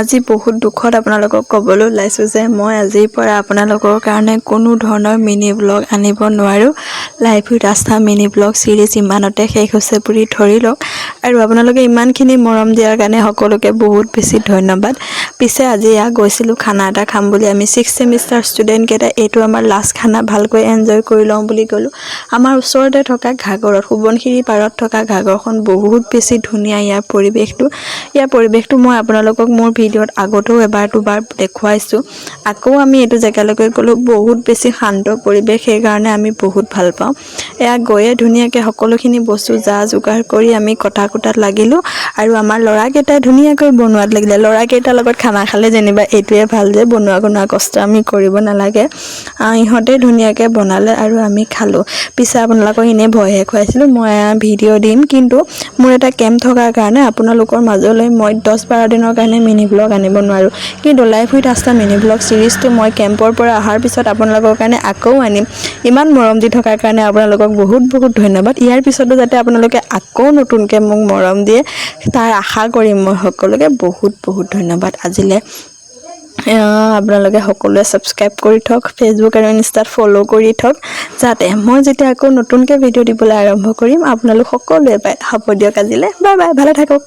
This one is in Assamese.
আজি বহুত দুখত আপোনালোকক ক'বলৈ ওলাইছোঁ যে মই আজিৰ পৰা আপোনালোকৰ কাৰণে কোনো ধৰণৰ মিনি ব্লগ আনিব নোৱাৰোঁ। লাইফ উইথ আস্থা মিনি ব্লগ চিৰিজ ইমানতে শেষ হৈছে বুলি ধৰি লওক। আৰু আপোনালোকে ইমানখিনি মৰম দিয়াৰ কাৰণে সকলোকে বহুত বেছি ধন্যবাদ। পিছে আজি গৈছিলোঁ খানা এটা খাম বুলি। আমি 6th চেমিষ্টাৰ ষ্টুডেণ্টকেইটা এইটো আমাৰ লাষ্ট খানা, ভালকৈ এনজয় কৰি লওঁ বুলি গ'লোঁ। আমাৰ ওচৰতে থকা ঘাগৰত, সোৱণশিৰি পাৰত থকা ঘাগৰখন বহুত বেছি ধুনীয়া। ইয়াৰ পৰিৱেশটো মই আপোনালোকক মোৰ ভিডিঅ'ত আগতেও এবাৰ দুবাৰ দেখুৱাইছোঁ। আকৌ আমি এইটো জেগালৈকে গ'লোঁ। বহুত বেছি শান্ত পৰিৱেশ, সেইকাৰণে আমি বহুত ভাল পাওঁ। গৈয়ে ধুনীয়াকৈ সকলোখিনি বস্তু যা যোগাৰ কৰি আমি কটা কুটাত লাগিলোঁ। আৰু আমাৰ ল'ৰাকেইটাই ধুনীয়াকৈ বনোৱাত লাগিলে। ল'ৰাকেইটাৰ লগত খানা খালে যেনিবা এইটোৱে ভাল যে বনোৱা কষ্ট আমি কৰিব নালাগে। ইহঁতে ধুনীয়াকৈ বনালে আৰু আমি খালোঁ। পিছে আপোনালোকক এনেই ভয়হে খুৱাইছিলোঁ, মই ভিডিঅ' দিম, কিন্তু মোৰ এটা কেম্প থকাৰ কাৰণে আপোনালোকৰ মাজলৈ মই 10-12 দিনৰ কাৰণে মিনি ব্লগ আনিব নোৱাৰোঁ। কিন্তু লাইফ উইথ আস্থা মিনি ব্লগ চিৰিজটো মই কেম্পৰ পৰা অহাৰ পিছত আপোনালোকৰ কাৰণে আকৌ আনিম। ইমান মৰম দি থকাৰ কাৰণে আপোনালোকক বহুত বহুত ধন্যবাদ। ইয়াৰ পিছতো যাতে আপোনালোকে আকৌ নতুনকৈ মোক মৰম দিয়ে তাৰ আশা কৰিম মই সকলোকে। বহুত বহুত ধন্যবাদ। আজিলৈ আপোনালোকে সকলোৱে ছাবস্ক্ৰাইব কৰি থওক, ফেচবুক আৰু ইনষ্টাত ফ'ল' কৰি থওক, যাতে মই যেতিয়া আকৌ নতুনকৈ ভিডিঅ' দিবলৈ আৰম্ভ কৰিম আপোনালোক সকলোৱে পায়। হ'ব দিয়ক আজিলৈ, বাই বাই, ভালে থাকক।